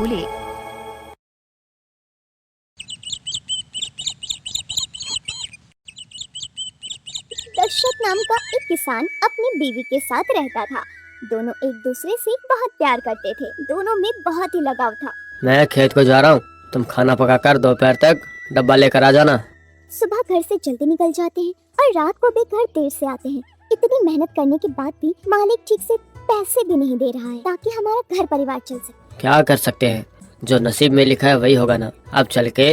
भूले। दशरथ नाम का एक किसान अपनी बीवी के साथ रहता था। दोनों एक दूसरे से बहुत प्यार करते थे। दोनों में बहुत ही लगाव था। मैं खेत को जा रहा हूँ, तुम खाना पकाकर दोपहर तक डब्बा लेकर आ जाना। सुबह घर से जल्दी निकल जाते हैं और रात को भी घर देर से आते हैं। इतनी मेहनत करने के बाद भी मालिक ठीक से पैसे भी नहीं दे रहा है ताकि हमारा घर परिवार चल सके। क्या कर सकते हैं, जो नसीब में लिखा है वही होगा ना। अब चल के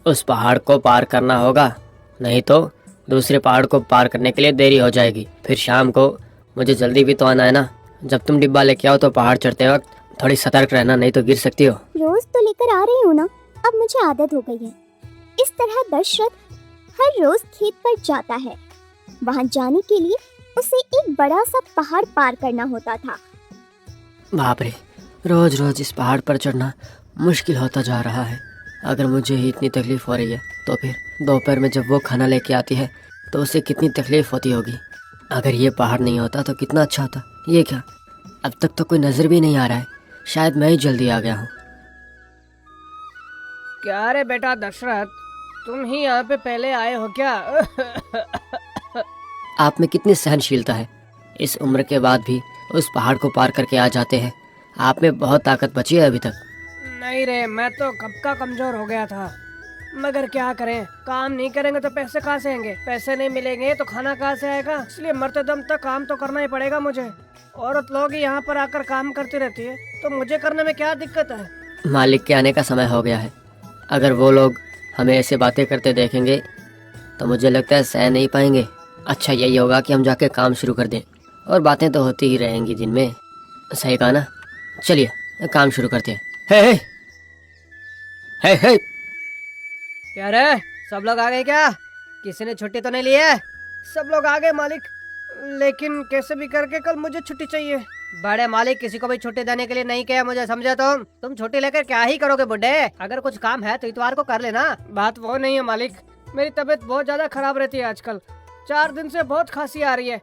उस पहाड़ को पार करना होगा, नहीं तो दूसरे पहाड़ को पार करने के लिए देरी हो जाएगी। फिर शाम को मुझे जल्दी भी तो आना है ना। जब तुम डिब्बा लेके आओ तो पहाड़ चढ़ते वक्त थोड़ी सतर्क रहना, नहीं तो गिर सकती हो। रोज तो लेकर आ रही हूँ ना, अब मुझे आदत हो गई है। इस तरह दशरथ हर रोज खेत पर जाता है। वहाँ जाने के लिए उसे एक बड़ा सा पहाड़ पार करना होता था। बाप रे, रोज रोज इस पहाड़ पर चढ़ना मुश्किल होता जा रहा है। अगर मुझे ही इतनी तकलीफ हो रही है तो फिर दोपहर में जब वो खाना लेके आती है तो उसे कितनी तकलीफ होती होगी। अगर ये पहाड़ नहीं होता तो कितना अच्छा होता। ये क्या, अब तक तो कोई नजर भी नहीं आ रहा है। शायद मैं ही जल्दी आ गया हूँ। क्या रे बेटा दशरथ, तुम ही यहाँ पे पहले आए हो क्या? आप में कितनी सहनशीलता है, इस उम्र के बाद भी उस पहाड़ को पार करके आ जाते हैं। आप में बहुत ताकत बची है अभी तक। नहीं रे, मैं तो कब का कमजोर हो गया था, मगर क्या करें, काम नहीं करेंगे तो पैसे कहाँ से आएंगे, पैसे नहीं मिलेंगे तो खाना कहाँ से आएगा। इसलिए मरते दम तक काम तो करना ही पड़ेगा मुझे। औरत लोग ही यहाँ पर आकर काम करती रहती है, तो मुझे करने में क्या दिक्कत है? मालिक के आने का समय हो गया है। अगर वो लोग हमें ऐसे बातें करते देखेंगे तो मुझे लगता है सह नहीं पाएंगे। अच्छा यही होगा कि हम जाके काम शुरू कर दें, और बातें तो होती ही रहेंगी दिन में। सही कहा ना। चलिए काम शुरू करते हैं। हे हे हे हे। क्या रे, सब लोग आ गए क्या? किसी ने छुट्टी तो नहीं ली है? सब लोग आ गए मालिक, लेकिन कैसे भी करके कल मुझे छुट्टी चाहिए। बड़े मालिक, किसी को भी छुट्टी देने के लिए नहीं कहा मुझे, समझे? तुम छुट्टी लेकर क्या ही करोगे बुड्ढे? अगर कुछ काम है तो इतवार को कर लेना। बात वो नहीं है मालिक, मेरी तबीयत बहुत ज्यादा खराब रहती है आजकल। 4 दिन से बहुत खांसी आ रही है।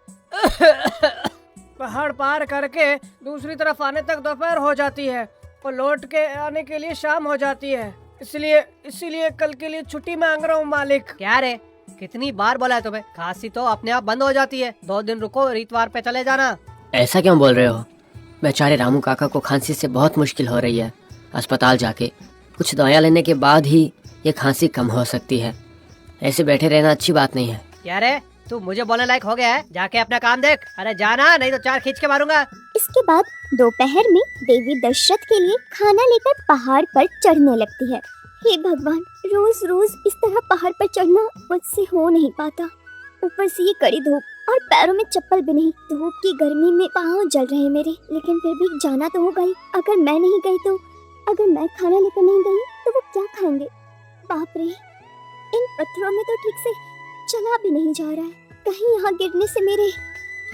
पहाड़ पार करके दूसरी तरफ आने तक दोपहर हो जाती है और लौट के आने के लिए शाम हो जाती है। इसीलिए कल के लिए छुट्टी मांग रहा हूँ मालिक। क्या रे, कितनी बार बोला है तुम्हें, खांसी तो अपने आप बंद हो जाती है। 2 दिन रुको, इतवार पे चले जाना। ऐसा क्यों बोल रहे हो? बेचारे रामू काका को खांसी से बहुत मुश्किल हो रही है। अस्पताल जाके कुछ दवाइयाँ लेने के बाद ही ये खांसी कम हो सकती है। ऐसे बैठे रहना अच्छी बात नहीं है। क्या रे, तू मुझे बोलने लायक हो गया है? जाके अपना काम देख। अरे जाना, नहीं तो 4 खींच के मारूंगा। इसके बाद दोपहर में देवी दशरथ के लिए खाना लेकर पहाड़ पर चढ़ने लगती है। हे भगवान, रोज रोज इस तरह पहाड़ पर चढ़ना मुझसे हो नहीं पाता। ऊपर से ये कड़ी धूप और पैरों में चप्पल भी नहीं। धूप की गर्मी में पाँव जल रहे हैं मेरे, लेकिन फिर भी जाना तो होगा ही। अगर मैं नहीं गई तो, अगर मैं खाना लेकर नहीं गई तो वो क्या खाएंगे? बाप रे, इन पत्थरों में तो ठीक से चला भी नहीं जा रहा है। कहीं यहाँ गिरने से मेरे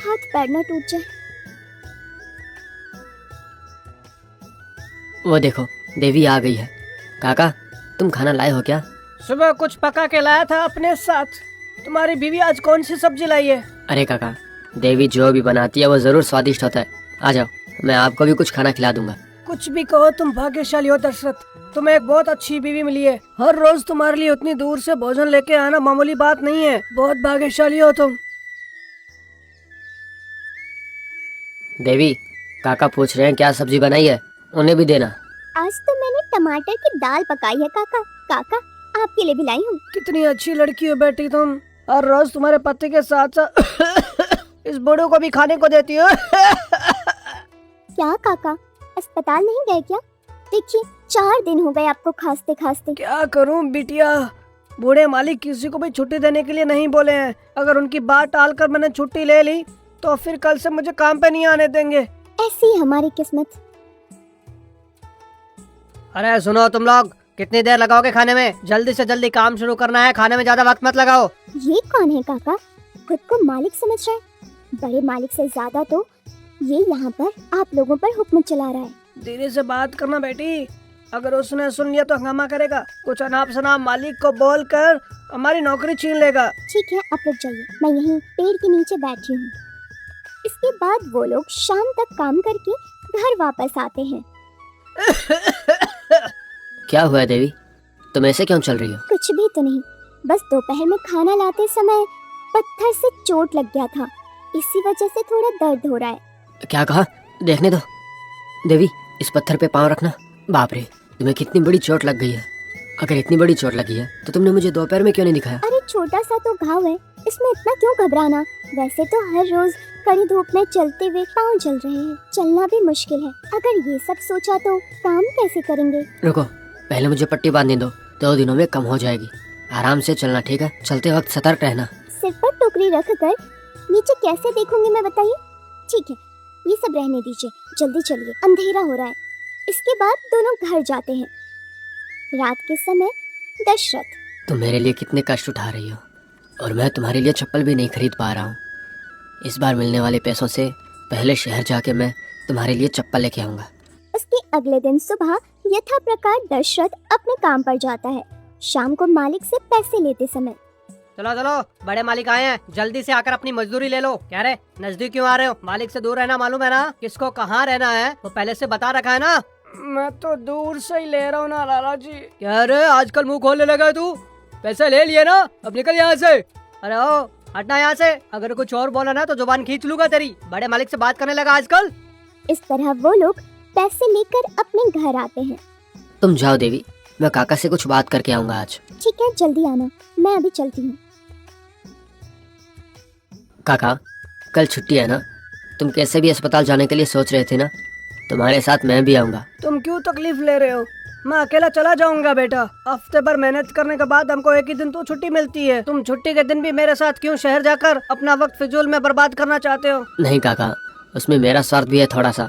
हाथ पैर न टूट जाए। वो देखो, देवी आ गई है। काका, तुम खाना लाए हो क्या? सुबह कुछ पका के लाया था अपने साथ। तुम्हारी बीवी आज कौन सी सब्जी लाई है? अरे काका, देवी जो भी बनाती है वो जरूर स्वादिष्ट होता है। आ जाओ, मैं आपको भी कुछ खाना खिला दूंगा। कुछ भी कहो, तुम भाग्यशाली हो दशरथ। तुम्हें एक बहुत अच्छी बीवी मिली है। हर रोज तुम्हारे लिए उतनी दूर से भोजन लेके आना मामूली बात नहीं है। बहुत भाग्यशाली हो तुम। देवी, काका पूछ रहे हैं क्या सब्जी बनाई है, उन्हें भी देना। आज तो मैंने टमाटर की दाल पकाई है काका। काका, आपके लिए भी लाई हूँ। कितनी अच्छी लड़की हो बेटी तुम। हर रोज तुम्हारे पति के साथ साथ इस बूढ़े को भी खाने को देती हो। क्या काका, अस्पताल नहीं गए क्या? देखिए, 4 दिन हो गए आपको खांसते खांसते। क्या करूं बिटिया, बूढ़े मालिक किसी को भी छुट्टी देने के लिए नहीं बोले हैं। अगर उनकी बात टालकर मैंने छुट्टी ले ली तो फिर कल से मुझे काम पे नहीं आने देंगे। ऐसी हमारी किस्मत। अरे सुनो तुम लोग, कितनी देर लगाओगे खाने में? जल्दी से जल्दी काम शुरू करना है, खाने में ज्यादा वक्त मत लगाओ। ये कौन है काका? खुद को मालिक समझ रहा है। बड़े मालिक से ज्यादा तो ये यहाँ पर आप लोगों पर हुक्म चला रहा है। धीरे से बात करना बेटी, अगर उसने सुन लिया तो हंगामा करेगा। कुछ अनाप शनाप मालिक को बोल कर हमारी नौकरी छीन लेगा। ठीक है, आप रुक जाइए, मैं यहीं पेड़ के नीचे बैठी हूँ। इसके बाद वो लोग शाम तक काम करके घर वापस आते हैं। क्या हुआ देवी, तुम ऐसे क्यों चल रही हो? कुछ भी तो नहीं, बस दोपहर में खाना लाते समय पत्थर से चोट लग गया था, इसी वजह से थोड़ा दर्द हो रहा है। क्या कहा? देखने दो। देवी, इस पत्थर पे पाँव रखना। बाप रे, तुम्हें कितनी बड़ी चोट लग गई है। अगर इतनी बड़ी चोट लगी है तो तुमने मुझे दोपहर में क्यों नहीं दिखाया? अरे छोटा सा तो घाव है, इसमें इतना क्यों घबराना। वैसे तो हर रोज कड़ी धूप में चलते हुए पाँव जल रहे हैं, चलना भी मुश्किल है। अगर ये सब सोचा तो काम कैसे करेंगे। रुको, पहले मुझे पट्टी बांधने दो, 2 दिनों में कम हो जाएगी। आराम से चलना, ठीक है? चलते वक्त सतर्क रहना। सिर पर टोकरी रख कर नीचे कैसे देखूंगी मैं, बताइए। ठीक है, ये सब रहने दीजिए, जल्दी चलिए, अंधेरा हो रहा है। इसके बाद दोनों घर जाते हैं। रात के समय दशरथ, तुम मेरे लिए कितने कष्ट उठा रही हो, और मैं तुम्हारे लिए चप्पल भी नहीं खरीद पा रहा हूँ। इस बार मिलने वाले पैसों से पहले शहर जाके मैं तुम्हारे लिए चप्पल लेके आऊंगा। उसके अगले दिन सुबह यथा प्रकार दशरथ अपने काम पर जाता है। शाम को मालिक से पैसे लेते समय, चलो चलो, बड़े मालिक आए हैं, जल्दी से आकर अपनी मजदूरी ले लो। कह रहे नजदीक क्यों आ रहे हो? मालिक से दूर रहना मालूम है ना? किसको कहाँ रहना है वो पहले से बता रखा है ना? मैं तो दूर से ही ले रहा हूँ ना लाला जी। कह रहे आजकल मुंह खोलने लगा है तू? पैसे ले लिए ना, अब निकल यहाँ से। अरे ओ, हटना यहाँ से, अगर कुछ और बोला ना तो जुबान खींच लूंगा तेरी। बड़े मालिक से बात करने लगा आजकल। इस तरह वो लोग पैसे लेकर अपने घर आते हैं। तुम जाओ देवी, मैं काका से कुछ बात करके आऊंगा आज। ठीक है, जल्दी आना, मैं अभी चलती हूँ। काका, कल छुट्टी है ना? तुम कैसे भी अस्पताल जाने के लिए सोच रहे थे ना? तुम्हारे साथ मैं भी आऊंगा। तुम क्यों तकलीफ ले रहे हो? मैं अकेला चला जाऊंगा बेटा। हफ्ते भर मेहनत करने के बाद हमको एक ही दिन तो छुट्टी मिलती है। तुम छुट्टी के दिन भी मेरे साथ क्यों शहर जाकर अपना वक्त फिजूल में बर्बाद करना चाहते हो? नहीं काका, उसमें मेरा स्वार्थ भी है थोड़ा सा।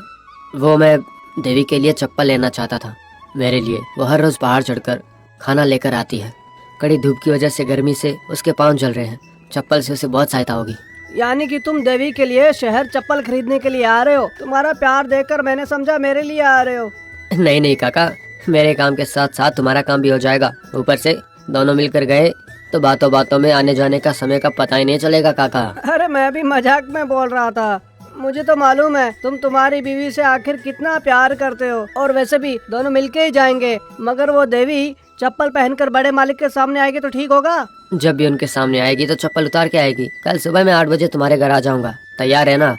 वो मैं देवी के लिए चप्पल लेना चाहता था। मेरे लिए वो हर रोज पहाड़ चढ़कर खाना लेकर आती है। कड़ी धूप की वजह से गर्मी से उसके पाँव जल रहे हैं। चप्पल से उसे बहुत सहायता होगी। यानी कि तुम देवी के लिए शहर चप्पल खरीदने के लिए आ रहे हो? तुम्हारा प्यार देखकर मैंने समझा मेरे लिए आ रहे हो। नहीं नहीं काका, मेरे काम के साथ साथ तुम्हारा काम भी हो जाएगा। ऊपर से दोनों मिलकर गए तो बातों बातों में आने जाने का समय का पता ही नहीं चलेगा काका। अरे मैं भी मजाक में बोल रहा था। मुझे तो मालूम है तुम तुम्हारी बीवी से आखिर कितना प्यार करते हो। और वैसे भी दोनों मिलके ही जाएंगे। मगर वो देवी चप्पल पहनकर बड़े मालिक के सामने आएगी तो ठीक होगा? जब भी उनके सामने आएगी तो चप्पल उतार के आएगी। कल सुबह मैं 8 बजे तुम्हारे घर आ जाऊंगा, तैयार है ना?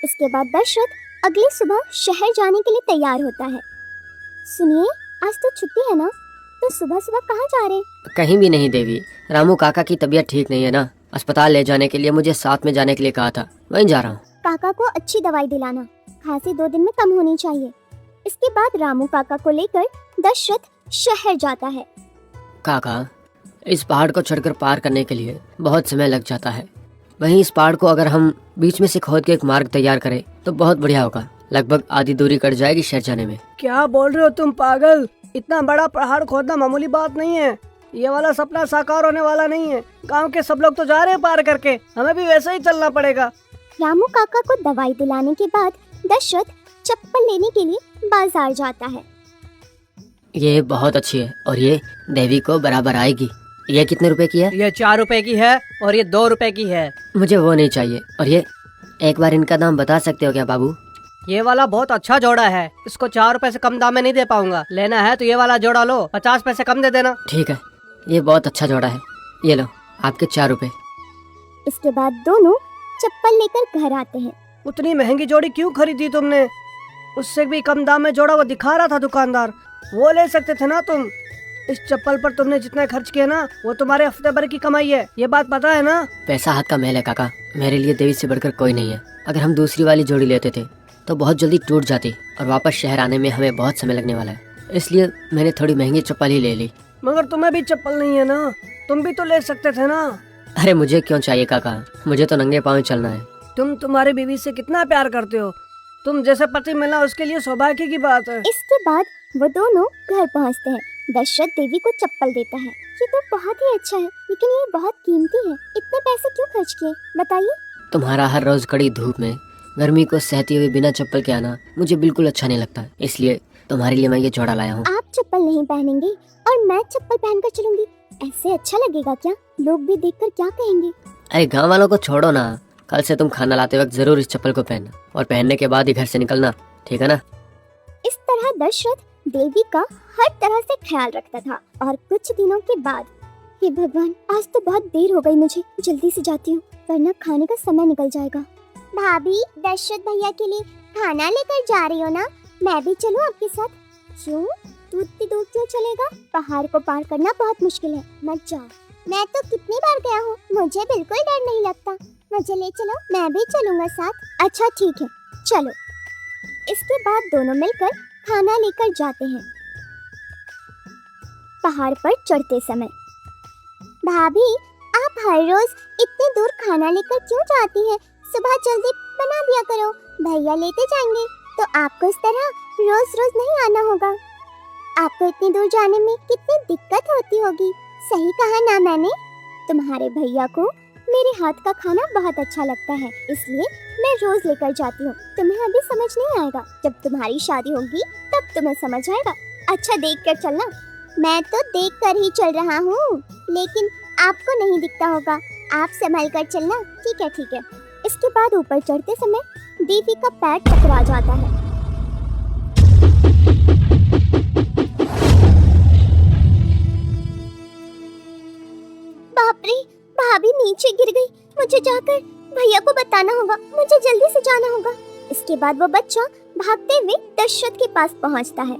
इसके बाद दशरथ अगली सुबह शहर जाने के लिए तैयार होता है। सुनिए, आज तो छुट्टी है ना, तो सुबह सुबह कहाँ जा रहे हैं? कहीं भी नहीं देवी, रामू काका की तबीयत ठीक नहीं है ना। अस्पताल ले जाने के लिए मुझे साथ में जाने के लिए कहा था, वहीं जा रहा हूँ। काका को अच्छी दवाई दिलाना, खांसी 2 दिन में कम होनी चाहिए। इसके बाद रामू काका को लेकर दशरथ शहर जाता है। काका, इस पहाड़ को चढ़कर पार करने के लिए बहुत समय लग जाता है। वहीं इस पहाड़ को अगर हम बीच में से खोद के एक मार्ग तैयार करें तो बहुत बढ़िया होगा। लगभग आधी दूरी कट जाएगी शहर जाने में। क्या बोल रहे हो तुम पागल? इतना बड़ा पहाड़ खोदना मामूली बात नहीं है। ये वाला सपना साकार होने वाला नहीं है। गांव के सब लोग तो जा रहे हैं पार करके, हमें भी वैसे ही चलना पड़ेगा। रामू काका को दवाई दिलाने के बाद दशरथ चप्पल लेने के लिए बाजार जाता है। ये बहुत अच्छी है और ये देवी को बराबर आएगी। ये कितने रुपए की है? ये 4 रुपए की है और ये 2 रुपए की है। मुझे वो नहीं चाहिए। और ये, एक बार इनका दाम बता सकते हो क्या बाबू? ये वाला बहुत अच्छा जोड़ा है, इसको 4 रुपए से कम दाम में नहीं दे पाऊंगा। लेना है तो ये वाला जोड़ा लो, 50 पैसे कम दे देना। ठीक है, ये बहुत अच्छा जोड़ा है। ये लो आपके 4 रुपए। इसके बाद दोनों चप्पल लेकर घर आते हैं। उतनी महंगी जोड़ी क्यों खरीदी तुमने? उससे भी कम दाम में जोड़ा वो दिखा रहा था दुकानदार, वो ले सकते थे ना तुम। इस चप्पल पर तुमने जितने खर्च किए ना वो तुम्हारे हफ्ते भर की कमाई है, ये बात पता है ना? पैसा हाथ का मैल है काका, मेरे लिए देवी से बढ़कर कोई नहीं है। अगर हम दूसरी वाली जोड़ी लेते थे तो बहुत जल्दी टूट जाती और वापस शहर आने में हमें बहुत समय लगने वाला है। इसलिए मैंने थोड़ी महंगी चप्पल ही ले ली। मगर तुम्हें भी चप्पल नहीं है ना, तुम भी तो ले सकते थे ना। अरे मुझे क्यों चाहिए काका, मुझे तो नंगे पाँव चलना है। तुम तुम्हारी बीवी से कितना प्यार करते हो, तुम जैसे पति मिलना उसके लिए सौभाग्य की बात है। इसके बाद वो दोनों घर पहुंचते हैं। दशरथ देवी को चप्पल देता है। ये तो बहुत ही अच्छा है, लेकिन ये बहुत कीमती है। इतने पैसे क्यों खर्च किए, बताइए? तुम्हारा हर रोज कड़ी धूप में गर्मी को सहती हुई बिना चप्पल के आना मुझे बिल्कुल अच्छा नहीं लगता, इसलिए तुम्हारे लिए मैं ये जोड़ा लाया हूँ। आप चप्पल नहीं पहनेंगे और मैं चप्पल पहनकर चलूंगी, ऐसे अच्छा लगेगा क्या? लोग भी देखकर क्या कहेंगे? अरे गाँव वालों को छोड़ो ना, कल से तुम खाना लाते वक्त जरूर इस चप्पल को पहनना और पहनने के बाद ही घर से निकलना, ठीक है ना? इस तरह दशरथ देवी का हर तरह से ख्याल रखता था। और कुछ दिनों के बाद, हे भगवान, आज तो बहुत देर हो गई, मुझे जल्दी से जाती हूँ वरना खाने का समय निकल जाएगा। भाभी, दशरथ भैया के लिए खाना लेकर जा रही हो ना? मैं भी चलूं आपके साथ? क्यों? तू इतनी दूर क्यों चलेगा? पहाड़ को पार करना बहुत मुश्किल है, मत जाओ। मैं तो कितनी बार गया हूँ, मुझे बिल्कुल डर नहीं लगता। मुझे ले चलो, मैं भी चलूंगा साथ। अच्छा ठीक है, चलो। इसके बाद दोनों मिलकर खाना लेकर जाते हैं। पहाड़ पर चढ़ते समय, भाभी, आप हर रोज इतनी दूर खाना लेकर क्यों जाती हैं? सुबह जल्दी बना दिया करो, भैया लेते जाएंगे। तो आपको इस तरह रोज रोज नहीं आना होगा। आपको इतनी दूर जाने में कितनी दिक्कत होती होगी। सही कहा ना मैंने? तुम्हारे भैया को मेरे हाथ का खाना बहुत अच्छा लगता है, इसलिए मैं रोज लेकर जाती हूँ। तुम्हें अभी समझ नहीं आएगा, जब तुम्हारी शादी होगी तब तुम्हें समझ आएगा। अच्छा, देख कर चलना। मैं तो देख कर ही चल रहा हूँ, लेकिन आपको नहीं दिखता होगा। आप संभल कर चलना। ठीक है ठीक है। इसके बाद ऊपर चढ़ते समय देवी का पैर टकरा जाता है। बाप रे, भाभी नीचे गिर गई। मुझे जाकर भैया को बताना होगा, मुझे जल्दी से जाना होगा। इसके बाद वो बच्चा भागते हुए दशरथ के पास पहुंचता है।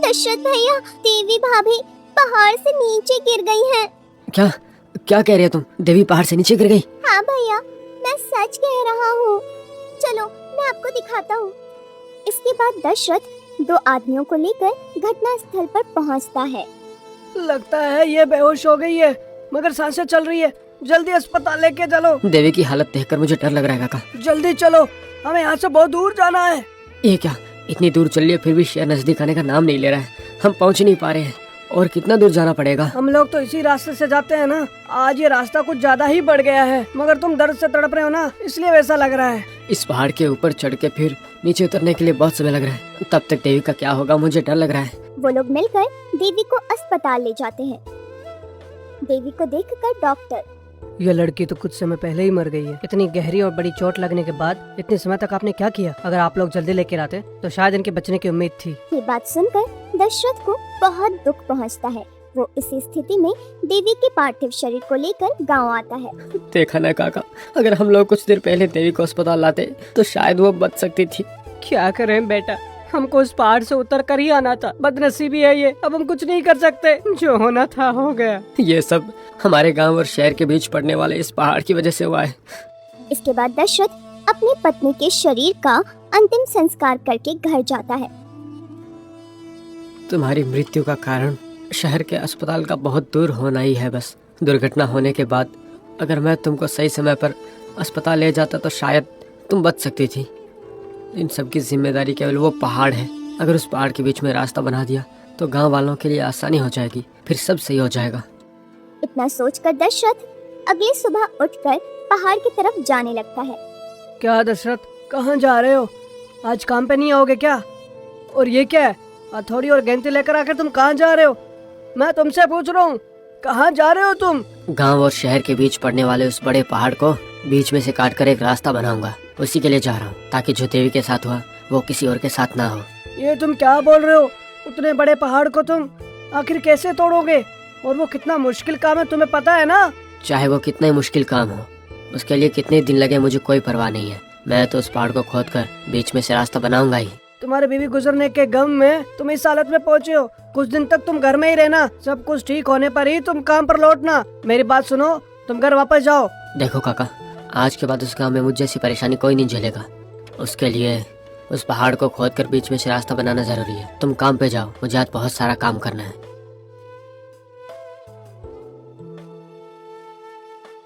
दशरथ भैया, देवी भाभी पहाड़ से नीचे गिर गई हैं। क्या क्या कह रही हो तुम? देवी पहाड़ से नीचे गिर गई? हाँ भैया, मैं सच कह रहा हूँ। चलो मैं आपको दिखाता हूँ। इसके बाद दशरथ दो आदमियों को लेकर घटना स्थल पर पहुँचता है। लगता है ये बेहोश हो गई है, मगर सांसें चल रही है। जल्दी अस्पताल लेके चलो। देवी की हालत देखकर मुझे डर लग रहा है काका। जल्दी चलो, हमें यहाँ से बहुत दूर जाना है। ये क्या, इतनी दूर चल लिया फिर भी शहर नजदीक आने का नाम नहीं ले रहा है। हम पहुँच नहीं पा रहे हैं। और कितना दूर जाना पड़ेगा? हम लोग तो इसी रास्ते से जाते हैं ना। आज ये रास्ता कुछ ज्यादा ही बढ़ गया है, मगर तुम दर्द से तड़प रहे हो ना, इसलिए वैसा लग रहा है। इस पहाड़ के ऊपर चढ़ के फिर नीचे उतरने के लिए बहुत समय लग रहा है। तब तक देवी का क्या होगा, मुझे डर लग रहा है। वो लोग मिलकर देवी को अस्पताल ले जाते हैं। देवी को देखकर डॉक्टर, ये लड़की तो कुछ समय पहले ही मर गई है। इतनी गहरी और बड़ी चोट लगने के बाद इतने समय तक आपने क्या किया? अगर आप लोग जल्दी लेकर आते तो शायद इनके बचने की उम्मीद थी। ये बात सुनकर दशरथ को बहुत दुख पहुंचता है। वो इसी स्थिति में देवी के पार्थिव शरीर को लेकर गांव आता है। देखा ना काका, अगर हम लोग कुछ देर पहले देवी को अस्पताल लाते तो शायद वो बच सकती थी। क्या करें बेटा, हमको इस पहाड़ से उतर कर ही आना था। बदनसीबी है ये, अब हम कुछ नहीं कर सकते। जो होना था हो गया। ये सब हमारे गांव और शहर के बीच पड़ने वाले इस पहाड़ की वजह से हुआ है। इसके बाद दशरथ अपनी पत्नी के शरीर का अंतिम संस्कार करके घर जाता है। तुम्हारी मृत्यु का कारण शहर के अस्पताल का बहुत दूर होना ही है। बस दुर्घटना होने के बाद अगर मैं तुमको सही समय पर अस्पताल ले जाता तो शायद तुम बच सकती थी। इन सब की जिम्मेदारी केवल वो पहाड़ है। अगर उस पहाड़ के बीच में रास्ता बना दिया तो गांव वालों के लिए आसानी हो जाएगी, फिर सब सही हो जाएगा। इतना सोचकर दशरथ अगली सुबह उठकर पहाड़ की तरफ जाने लगता है। क्या दशरथ, कहाँ जा रहे हो? आज काम पे नहीं आओगे क्या? और ये क्या है, हथौड़ी और गेंती लेकर आकर तुम कहाँ जा रहे हो? मैं तुमसे पूछ रहा हूँ, कहाँ जा रहे हो तुम? गांव और शहर के बीच पड़ने वाले उस बड़े पहाड़ को बीच में से काट कर एक रास्ता बनाऊंगा। उसी के लिए जा रहा हूँ, ताकि जो देवी के साथ हुआ वो किसी और के साथ ना हो। ये तुम क्या बोल रहे हो? उतने बड़े पहाड़ को तुम आखिर कैसे तोड़ोगे? और वो कितना मुश्किल काम है, तुम्हें पता है ना? चाहे वो कितना ही मुश्किल काम हो, उसके लिए कितने दिन लगे मुझे कोई परवाह नहीं है। मैं तो उस पहाड़ को खोद कर बीच में से रास्ता बनाऊंगा ही। तुम्हारे बीवी गुजरने के गम में तुम इस हालत में पहुँचे हो। कुछ दिन तक तुम घर में ही रहना, सब कुछ ठीक होने पर ही तुम काम पर लौटना। मेरी बात सुनो, तुम घर वापस जाओ। देखो काका, आज के बाद उस गांव में मुझ जैसी परेशानी कोई नहीं झेलेगा। उसके लिए उस पहाड़ को खोद कर बीच में से रास्ता बनाना जरूरी है। तुम काम पे जाओ, मुझे आज बहुत सारा काम करना है।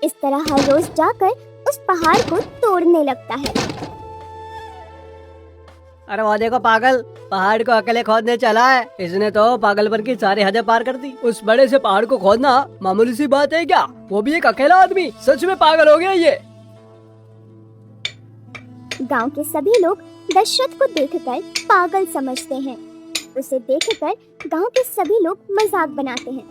इस तरह हर रोज जाकर उस पहाड़ को तोड़ने लगता है। अरे वो देखो पागल, पहाड़ को अकेले खोदने चला है। इसने तो पागलपन की सारी हदें पार कर दी। उस बड़े से पहाड़ को खोदना मामूली सी बात है क्या? वो भी एक अकेला आदमी। सच में पागल हो गया ये। गांव के सभी लोग दशरथ को देखकर पागल समझते हैं। उसे देखकर गांव के सभी लोग मजाक बनाते हैं।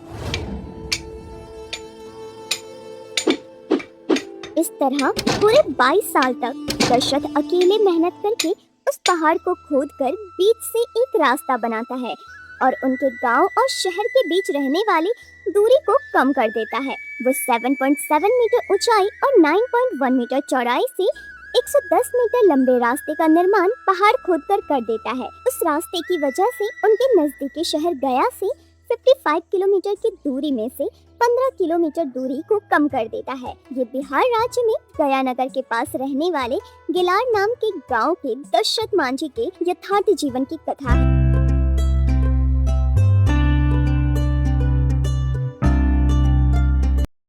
इस तरह पूरे 22 साल तक दशरथ अकेले मेहनत करके उस पहाड़ को खोदकर बीच से एक रास्ता बनाता है और उनके गांव और शहर के बीच रहने वाली दूरी को कम कर देता है। वो 7.7 मीटर ऊंचाई और 9.1 मीटर चौड़ाई से 110 मीटर लंबे रास्ते का निर्माण पहाड़ खोदकर कर देता है। उस रास्ते की वजह से उनके नजदीकी शहर गया से 55 किलोमीटर की दूरी में से 15 किलोमीटर दूरी को कम कर देता है। ये बिहार राज्य में गया नगर के पास रहने वाले गिलार नाम के गांव के दशरथ मांझी के यथार्थ जीवन की कथा है।